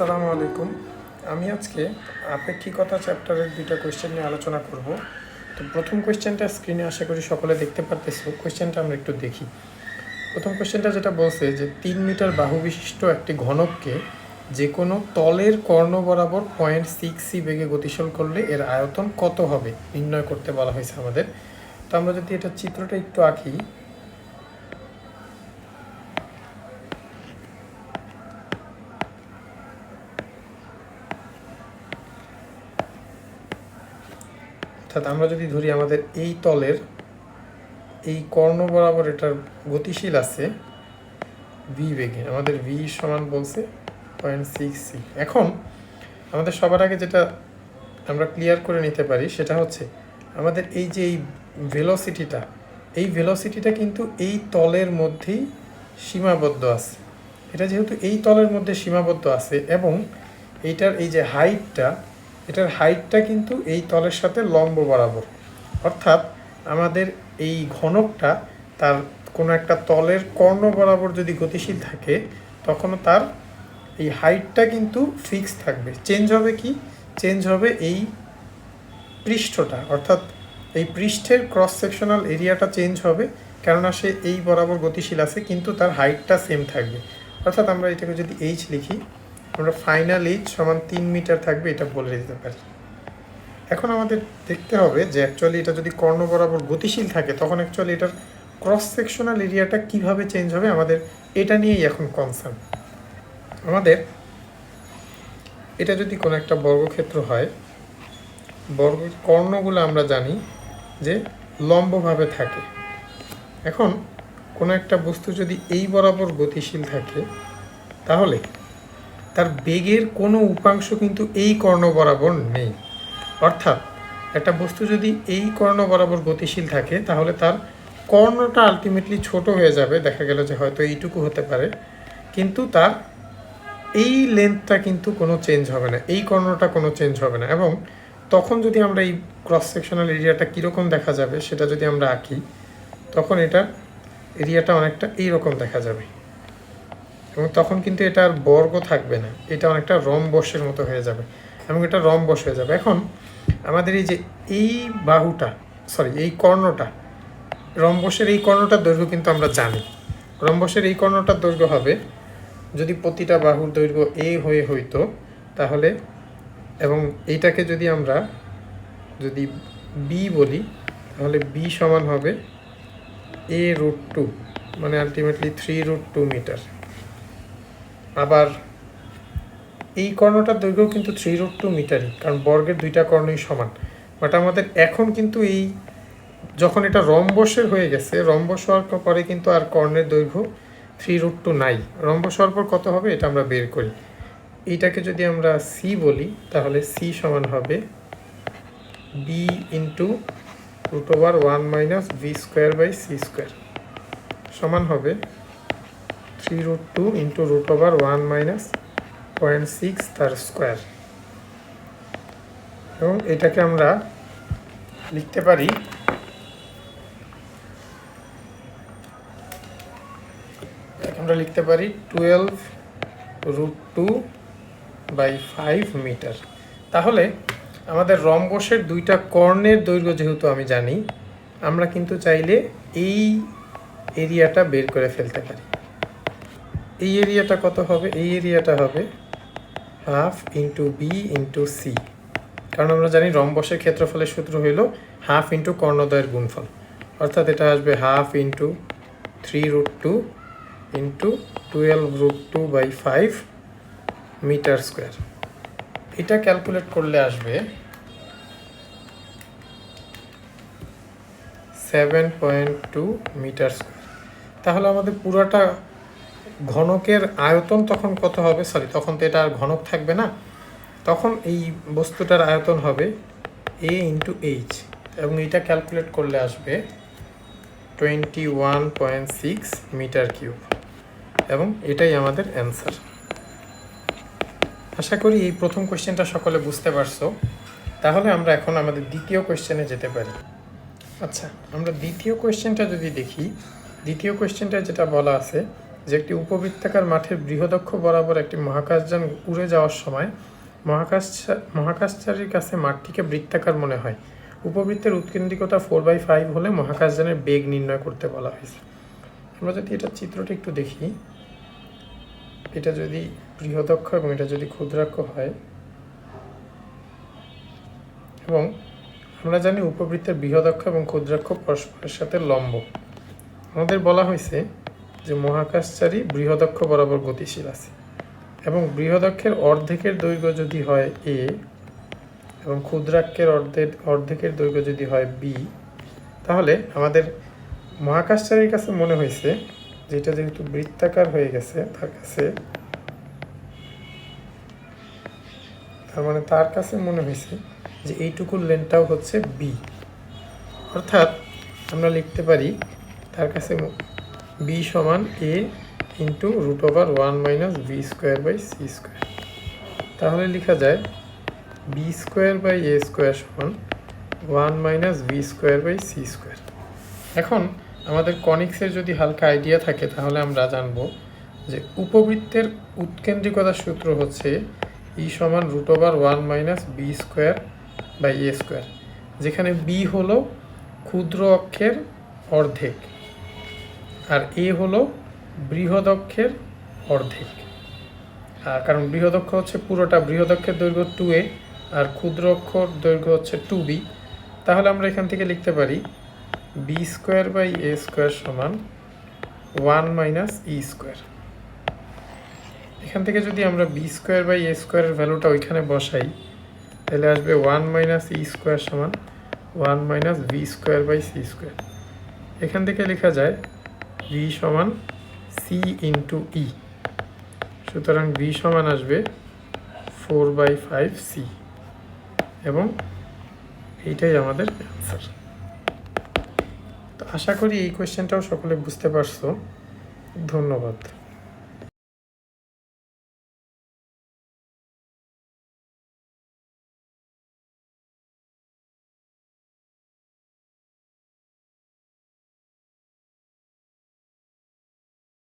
আসসালামু আলাইকুম। আমি আজকে আপেক্ষিকতা চ্যাপ্টারের দুইটা কোয়েশ্চেন নিয়ে আলোচনা করব। তো প্রথম কোয়েশ্চেনটা স্ক্রিনে আশা করি সকলে দেখতে পারতেছো। কোয়েশ্চেনটা আমরা একটু দেখি। প্রথম কোয়েশ্চেনটা যেটা বলছে যে 3 মিটার বাহু বিশিষ্ট একটি ঘনককে যে কোনো তলের কর্ণ বরাবর 0.6 বেগে গতিশীল করলে এর আয়তন কত হবে নির্ণয় করতে বলা হয়েছে আমাদের। তো আমরা যদি এটা চিত্রটা একটু আঁকি, অর্থাৎ আমরা যদি ধরি আমাদের এই তলের এই কর্ণ বরাবর এটার গতিশীল আছে ভি বেগে, আমাদের ভি সমান বলছে 0.6 এখন আমাদের সবার আগে যেটা আমরা ক্লিয়ার করে নিতে পারি সেটা হচ্ছে আমাদের এই যে এই ভেলোসিটিটা কিন্তু এই তলের মধ্যেই সীমাবদ্ধ আছে। এটা যেহেতু এই তলের মধ্যে সীমাবদ্ধ আছে এবং এইটার এই যে এটার হাইটটা কিন্তু এই তলের সাথে লম্ব বরাবর, অর্থাৎ আমাদের এই ঘনকটা তার কোনো একটা তলের কর্ণ বরাবর যদি গতিশীল থাকে তখনও তার এই হাইটটা কিন্তু ফিক্স থাকবে। চেঞ্জ হবে এই পৃষ্ঠটা, অর্থাৎ এই পৃষ্ঠের ক্রস সেকশনাল এরিয়াটা চেঞ্জ হবে, কেননা সে এই বরাবর গতিশীল আছে কিন্তু তার হাইটটা সেম থাকবে। অর্থাৎ আমরা এটাকে যদি এইচ লিখি, আমরা ফাইনাল এইচ সমান 3 মিটার থাকবে, এটা বলে দিতে পারি। এখন আমাদের দেখতে হবে যে অ্যাকচুয়ালি এটা যদি কর্ণ বরাবর গতিশীল থাকে তখন অ্যাকচুয়ালি এটার ক্রস সেকশনাল এরিয়াটা কিভাবে চেঞ্জ হবে, আমাদের এটা নিয়েই এখন কনসার্ন। আমাদের এটা যদি কোনো একটা বর্গক্ষেত্র হয়, বর্গের কর্ণগুলো আমরা জানি যে লম্বভাবে থাকে। এখন কোনো একটা বস্তু যদি এই বরাবর গতিশীল থাকে তাহলে তার বেগের কোনো উপাংশ কিন্তু এই কর্ণ বরাবর নেই। অর্থাৎ একটা বস্তু যদি এই কর্ণ বরাবর গতিশীল থাকে তাহলে তার কর্ণটা আলটিমেটলি ছোট হয়ে যাবে, দেখা গেল যে হয়তো এইটুকু হতে পারে, কিন্তু তার এই লেন্থটা কিন্তু কোনো চেঞ্জ হবে না, এই কর্ণটা কোনো চেঞ্জ হবে না। এবং তখন যদি আমরা এই ক্রস সেকশনাল এরিয়াটা কীরকম দেখা যাবে সেটা যদি আমরা আঁকি, তখন এটার এরিয়াটা অনেকটা এইরকম দেখা যাবে এবং তখন কিন্তু এটা আর বর্গ থাকবে না, এটা অনেকটা রম্বসের মতো হয়ে যাবে এবং এটা রম্বস হয়ে যাবে। এখন আমাদের এই যে এই এই কর্ণটা, রম্বসের এই কর্ণটার দৈর্ঘ্য কিন্তু আমরা জানি। রম্বসের এই কর্ণটার দৈর্ঘ্য হবে, যদি প্রতিটা বাহুর দৈর্ঘ্য এ হয়ে হইতো তাহলে, এবং এইটাকে যদি আমরা যদি বি বলি তাহলে বি সমান হবে a√2, মানে আলটিমেটলি 3√2 মিটার। আবার এই কর্ণটার দৈর্ঘ্য কিন্তু 3√2 মিটারই, কারণ বর্গের দুইটা কর্ণই সমান। বাট আমাদের এখন কিন্তু এই যখন এটা রম্বসের হয়ে গেছে, রম্বস হওয়ার পরে কিন্তু আর কর্ণের দৈর্ঘ্য 3√2 নাই। রম্বস হওয়ার পর কত হবে এটা আমরা বের করি। এইটাকে যদি আমরা সি বলি তাহলে সি সমান হবে বি ইন্টু √1 - v²/c² সমান হবে 3√2 ইন্টু √1 - 0.6 তার স্কোয়ার। এবং এটাকে আমরা লিখতে পারি লিখতে পারি 12√2/5 মিটার। তাহলে আমাদের রম্বসের দুইটা কর্ণের দৈর্ঘ্য যেহেতু আমি জানি, আমরা কিন্তু চাইলে এই এরিয়াটা বের করে ফেলতে পারি। এই এরিয়াটা কত হবে? এই এরিয়াটা হবে 1/2 ইন্টু বি ইন্টু সি, কারণ আমরা জানি রম্বসের ক্ষেত্রফলের সূত্র হইল 1/2 ইন্টু কর্ণদ্বয়ের গুণফল, অর্থাৎ এটা আসবে 1/2 ইন্টু 3√2 ইন্টু 12√2/5 মিটার স্কোয়ার। এটা ক্যালকুলেট করলে আসবে 7.2 মিটার স্কোয়ার। তাহলে আমাদের পুরোটা ঘনকের আয়তন তখন কত হবে? তখন তো এটা আর ঘনক থাকবে না, তখন এই বস্তুটার আয়তন হবে a ইন্টু এইচ, এবং এটা ক্যালকুলেট করলে আসবে 21.6 মিটার কিউব, এবং এটাই আমাদের অ্যান্সার। আশা করি এই প্রথম কোয়েশ্চেনটা সকলে বুঝতে পারছো। তাহলে আমরা এখন আমাদের দ্বিতীয় কোয়েশ্চেনে যেতে পারি। আচ্ছা, আমরা দ্বিতীয় কোয়েশ্চেনটা যদি দেখি, দ্বিতীয় কোয়েশ্চেনটা যেটা বলা আছে যে একটি উপবৃত্তাকার মাঠের বৃহদক্ষ বরাবর একটি মহাকাশযান উড়ে যাওয়ার সময় মহাকাশচারীর কাছে মাঠটিকে বৃত্তাকার মনে হয়। উপবৃত্তের উৎকেন্দ্রিকতা 4/5 হলে মহাকাশযানের বেগ নির্ণয় করতে বলা হয়েছে। আমরা যদি এটা চিত্রটা একটু দেখি, এটা যদি বৃহদক্ষ এবং এটা যদি ক্ষুদ্রাক্ষ হয়, এবং আমরা জানি উপবৃত্তের বৃহদক্ষ এবং ক্ষুদ্রাক্ষ পরস্পরের সাথে লম্ব। আমাদের বলা হয়েছে যে মহাকাশচারী বৃহদক্ষ বরাবর গতিশীল আছে এবং বৃহদক্ষের অর্ধেকের দৈর্ঘ্য যদি হয় এ এবং ক্ষুদ্রাক্ষের অর্ধেকের দৈর্ঘ্য যদি হয় বি, তাহলে আমাদের মহাকাশচারীর কাছে মনে হয়েছে যে এটা যেহেতু বৃত্তাকার হয়ে গেছে তার কাছে মনে হয়েছে যে এইটুকুর লেন্থটাও হচ্ছে বি। অর্থাৎ আমরা লিখতে পারি তার কাছে বি সমান এ ইন্টু √1 - v²/c²। তাহলে লেখা যায় b²/a² সমান 1 - v²/c²। এখন আমাদের কনিক্সের যদি হালকা আইডিয়া থাকে তাহলে আমরা জানবো যে উপবৃত্তের উৎকেন্দ্রিকতার সূত্র হচ্ছে E সমান √1 - b²/a², যেখানে b হলো ক্ষুদ্র অক্ষের অর্ধেক আর এ হলো বৃহদক্ষের অর্ধেক। কারণ বৃহদক্ষ হচ্ছে পুরোটা, বৃহদক্ষের দৈর্ঘ্য 2a আর ক্ষুদ্র অক্ষর দৈর্ঘ্য হচ্ছে 2b। তাহলে আমরা এখান থেকে লিখতে পারি b²/a² সমান 1 - e²। এখান থেকে যদি আমরা b²/a² এর ভ্যালুটা ওইখানে বসাই তাহলে আসবে 1 - e² সমান 1 - v²/c²। এখান থেকে লেখা যায় v সমান c × e, সুতরাং v সমান আসবে 4/5c এবং এইটাই আমাদের অ্যান্সার। তো আশা করি এই কোয়েশ্চেনটাও সকলে বুঝতে পারছো। ধন্যবাদ।